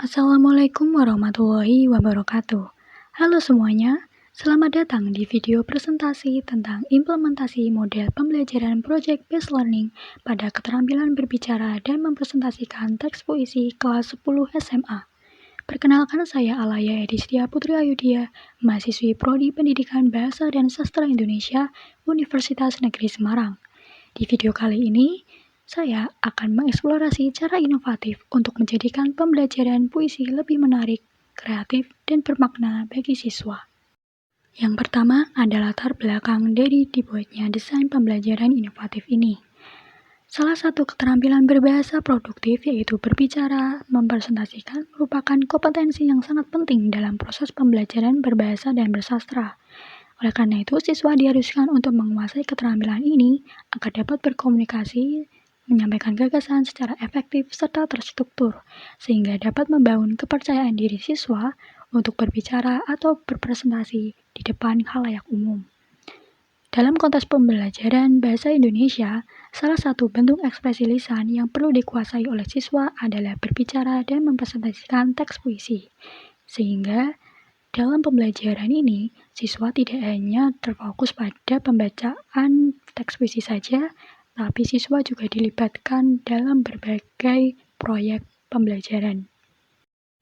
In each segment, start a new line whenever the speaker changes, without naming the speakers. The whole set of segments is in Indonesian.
Assalamualaikum warahmatullahi wabarakatuh. Halo semuanya, selamat datang di video presentasi tentang implementasi model pembelajaran Project Based Learning pada keterampilan berbicara dan mempresentasikan teks puisi kelas 10 SMA. Perkenalkan, saya Alaya Edistia Putri Ayudhya, mahasiswi Prodi Pendidikan Bahasa dan Sastra Indonesia, Universitas Negeri Semarang. Di video kali ini, saya akan mengeksplorasi cara inovatif untuk menjadikan pembelajaran puisi lebih menarik, kreatif, dan bermakna bagi siswa. Yang pertama adalah latar belakang dari dibuatnya desain pembelajaran inovatif ini. Salah satu keterampilan berbahasa produktif yaitu berbicara, mempresentasikan merupakan kompetensi yang sangat penting dalam proses pembelajaran berbahasa dan bersastra. Oleh karena itu, siswa diharuskan untuk menguasai keterampilan ini agar dapat berkomunikasi, menyampaikan gagasan secara efektif serta terstruktur, sehingga dapat membangun kepercayaan diri siswa untuk berbicara atau berpresentasi di depan khalayak umum. Dalam konteks pembelajaran bahasa Indonesia, salah satu bentuk ekspresi lisan yang perlu dikuasai oleh siswa adalah berbicara dan mempresentasikan teks puisi. Sehingga dalam pembelajaran ini, siswa tidak hanya terfokus pada pembacaan teks puisi saja, tapi siswa juga dilibatkan dalam berbagai proyek pembelajaran.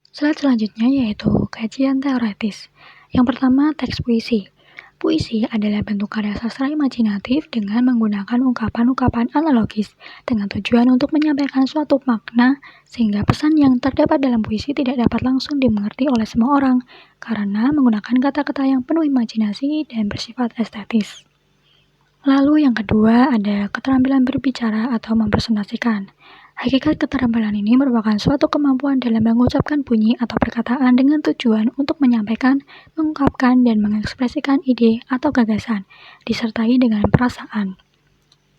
Slide selanjutnya yaitu kajian teoretis. Yang pertama, teks puisi. Puisi adalah bentuk karya sastra imajinatif dengan menggunakan ungkapan-ungkapan analogis dengan tujuan untuk menyampaikan suatu makna sehingga pesan yang terdapat dalam puisi tidak dapat langsung dimengerti oleh semua orang karena menggunakan kata-kata yang penuh imajinasi dan bersifat estetis. Lalu yang kedua ada keterampilan berbicara atau mempresentasikan. Hakikat keterampilan ini merupakan suatu kemampuan dalam mengucapkan bunyi atau perkataan dengan tujuan untuk menyampaikan, mengungkapkan, dan mengekspresikan ide atau gagasan, disertai dengan perasaan.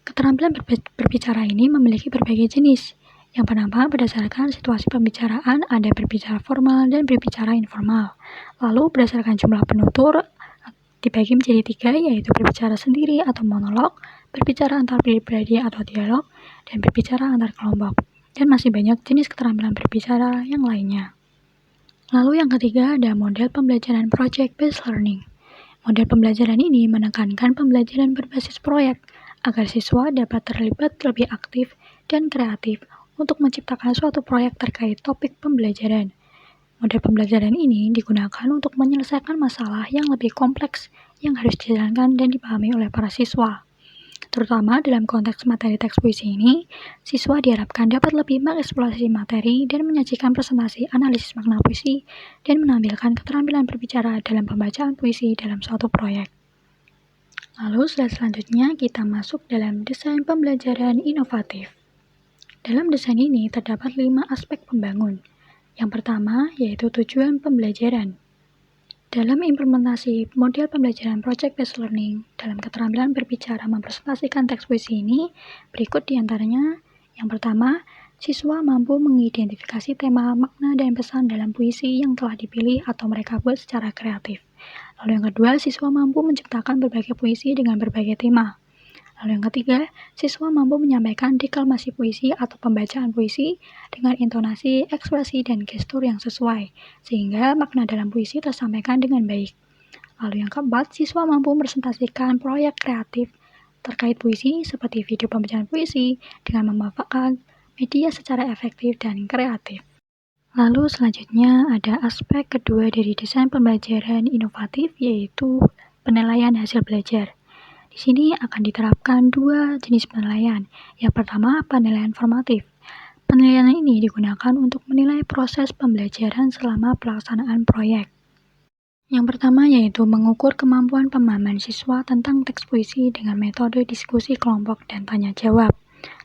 Keterampilan berbicara ini memiliki berbagai jenis. Yang pertama, berdasarkan situasi pembicaraan, ada berbicara formal dan berbicara informal. Lalu, berdasarkan jumlah penutur, dibagi menjadi 3, yaitu berbicara sendiri atau monolog, berbicara antar pribadi atau dialog, dan berbicara antar kelompok. Dan masih banyak jenis keterampilan berbicara yang lainnya. Lalu yang ketiga ada model pembelajaran Project Based Learning. Model pembelajaran ini menekankan pembelajaran berbasis proyek agar siswa dapat terlibat lebih aktif dan kreatif untuk menciptakan suatu proyek terkait topik pembelajaran. Model pembelajaran ini digunakan untuk menyelesaikan masalah yang lebih kompleks yang harus dijalankan dan dipahami oleh para siswa. Terutama dalam konteks materi teks puisi ini, siswa diharapkan dapat lebih mengeksplorasi materi dan menyajikan presentasi analisis makna puisi dan menampilkan keterampilan berbicara dalam pembacaan puisi dalam suatu proyek. Lalu selanjutnya kita masuk dalam desain pembelajaran inovatif. Dalam desain ini terdapat 5 aspek pembangun. Yang pertama, yaitu tujuan pembelajaran. Dalam implementasi model pembelajaran Project Based Learning, dalam keterampilan berbicara mempresentasikan teks puisi ini, berikut diantaranya. Yang pertama, siswa mampu mengidentifikasi tema, makna, dan pesan dalam puisi yang telah dipilih atau mereka buat secara kreatif. Lalu yang kedua, siswa mampu menciptakan berbagai puisi dengan berbagai tema. Lalu yang ketiga, siswa mampu menyampaikan deklamasi puisi atau pembacaan puisi dengan intonasi, ekspresi, dan gestur yang sesuai, sehingga makna dalam puisi tersampaikan dengan baik. Lalu yang keempat, siswa mampu mepresentasikan proyek kreatif terkait puisi seperti video pembacaan puisi dengan memanfaatkan media secara efektif dan kreatif. Lalu selanjutnya ada aspek kedua dari desain pembelajaran inovatif yaitu penilaian hasil belajar. Di sini akan diterapkan 2 jenis penilaian. Yang pertama, penilaian formatif. Penilaian ini digunakan untuk menilai proses pembelajaran selama pelaksanaan proyek. Yang pertama yaitu mengukur kemampuan pemahaman siswa tentang teks puisi dengan metode diskusi kelompok dan tanya jawab.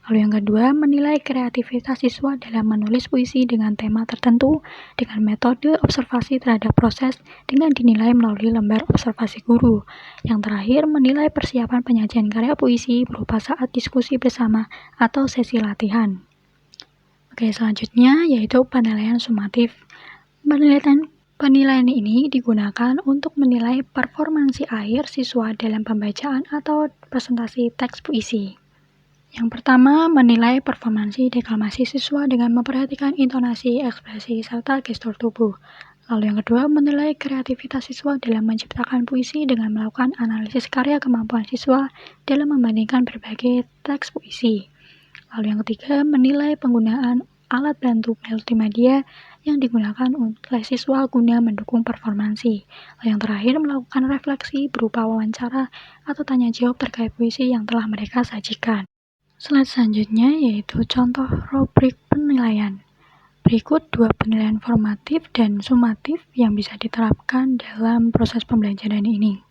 Lalu yang kedua, menilai kreativitas siswa dalam menulis puisi dengan tema tertentu dengan metode observasi terhadap proses dengan dinilai melalui lembar observasi guru. Yang terakhir, menilai persiapan penyajian karya puisi berupa saat diskusi bersama atau sesi latihan. Oke, selanjutnya yaitu penilaian sumatif. Penilaian ini digunakan untuk menilai performansi akhir siswa dalam pembacaan atau presentasi teks puisi. Yang pertama, menilai performansi deklamasi siswa dengan memperhatikan intonasi, ekspresi, serta gestur tubuh. Lalu yang kedua, menilai kreativitas siswa dalam menciptakan puisi dengan melakukan analisis karya kemampuan siswa dalam membandingkan berbagai teks puisi. Lalu yang ketiga, menilai penggunaan alat bantu multimedia yang digunakan oleh siswa guna mendukung performansi. Lalu yang terakhir, melakukan refleksi berupa wawancara atau tanya jawab terkait puisi yang telah mereka sajikan. Slide selanjutnya yaitu contoh rubrik penilaian. Berikut dua penilaian formatif dan sumatif yang bisa diterapkan dalam proses pembelajaran ini.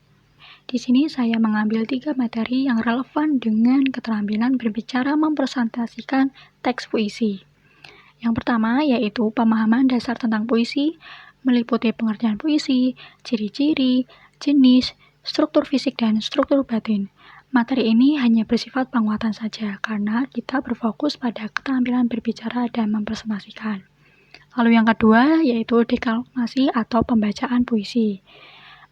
Di sini saya mengambil 3 materi yang relevan dengan keterampilan berbicara mempresentasikan teks puisi. Yang pertama yaitu pemahaman dasar tentang puisi, meliputi pengertian puisi, ciri-ciri, jenis, struktur fisik, dan struktur batin. Materi ini hanya bersifat penguatan saja karena kita berfokus pada keterampilan berbicara dan mempresentasikan. Lalu yang kedua yaitu deklamasi atau pembacaan puisi.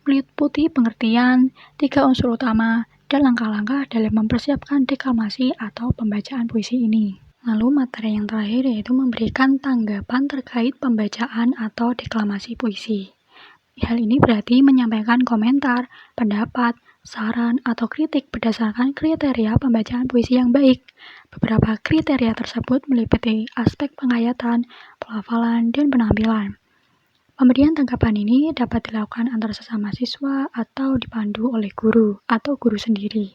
Meliputi pengertian, 3 unsur utama, dan langkah-langkah dalam mempersiapkan deklamasi atau pembacaan puisi ini. Lalu materi yang terakhir yaitu memberikan tanggapan terkait pembacaan atau deklamasi puisi. Hal ini berarti menyampaikan komentar, pendapat, saran, atau kritik berdasarkan kriteria pembacaan puisi yang baik. Beberapa kriteria tersebut meliputi aspek penghayatan, pelafalan, dan penampilan. Pemberian tanggapan ini dapat dilakukan antara sesama siswa atau dipandu oleh guru atau guru sendiri.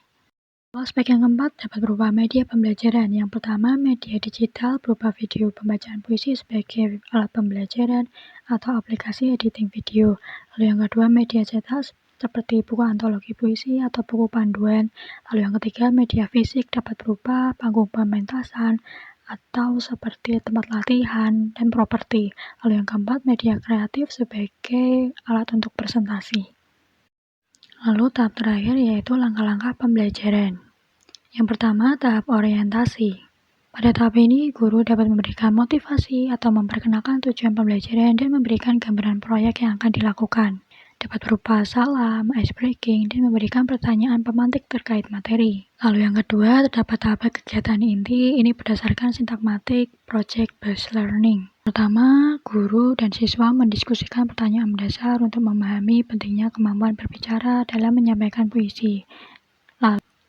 Aspek yang keempat dapat berupa media pembelajaran. Yang pertama, media digital berupa video pembacaan puisi sebagai alat pembelajaran atau aplikasi editing video. Lalu yang kedua, media cetak seperti buku antologi puisi atau buku panduan. Lalu yang ketiga, media fisik dapat berupa panggung pementasan atau seperti tempat latihan dan properti. Lalu yang keempat, media kreatif sebagai alat untuk presentasi. Lalu tahap terakhir yaitu langkah-langkah pembelajaran. Yang pertama, tahap orientasi. Pada tahap ini, guru dapat memberikan motivasi atau memperkenalkan tujuan pembelajaran dan memberikan gambaran proyek yang akan dilakukan. Dapat berupa salam, ice breaking, dan memberikan pertanyaan pemantik terkait materi. Lalu yang kedua, terdapat tahap kegiatan inti, ini berdasarkan sintakmatik project-based learning. Pertama, guru dan siswa mendiskusikan pertanyaan mendasar untuk memahami pentingnya kemampuan berbicara dalam menyampaikan puisi.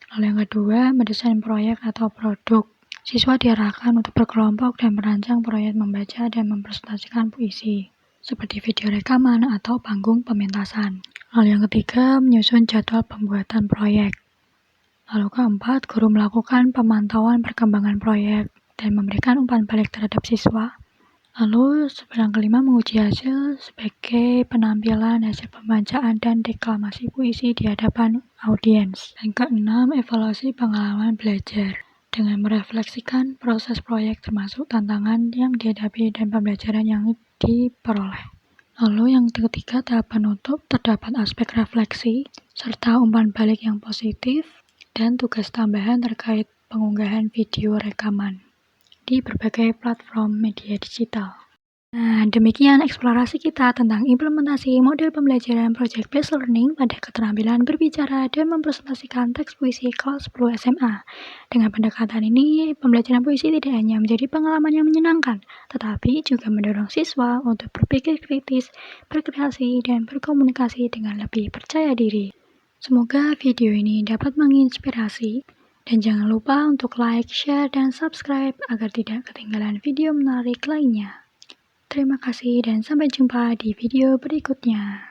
Lalu yang kedua, mendesain proyek atau produk. Siswa diarahkan untuk berkelompok dan merancang proyek membaca dan mempresentasikan puisi, seperti video rekaman atau panggung pementasan. Lalu yang ketiga, menyusun jadwal pembuatan proyek. Lalu keempat, guru melakukan pemantauan perkembangan proyek dan memberikan umpan balik terhadap siswa. Lalu yang kelima, menguji hasil sebagai penampilan hasil pembacaan dan deklamasi puisi di hadapan audiens. Dan keenam, evaluasi pengalaman belajar dengan merefleksikan proses proyek termasuk tantangan yang dihadapi dan pembelajaran yang diperoleh. Lalu yang ketiga, tahap penutup, terdapat aspek refleksi serta umpan balik yang positif dan tugas tambahan terkait pengunggahan video rekaman di berbagai platform media digital. Nah, demikian eksplorasi kita tentang implementasi model pembelajaran project-based learning pada keterampilan berbicara dan mempresentasikan teks puisi kelas 10 SMA. Dengan pendekatan ini, pembelajaran puisi tidak hanya menjadi pengalaman yang menyenangkan, tetapi juga mendorong siswa untuk berpikir kritis, berkreasi, dan berkomunikasi dengan lebih percaya diri. Semoga video ini dapat menginspirasi. Dan jangan lupa untuk like, share, dan subscribe agar tidak ketinggalan video menarik lainnya. Terima kasih dan sampai jumpa di video berikutnya.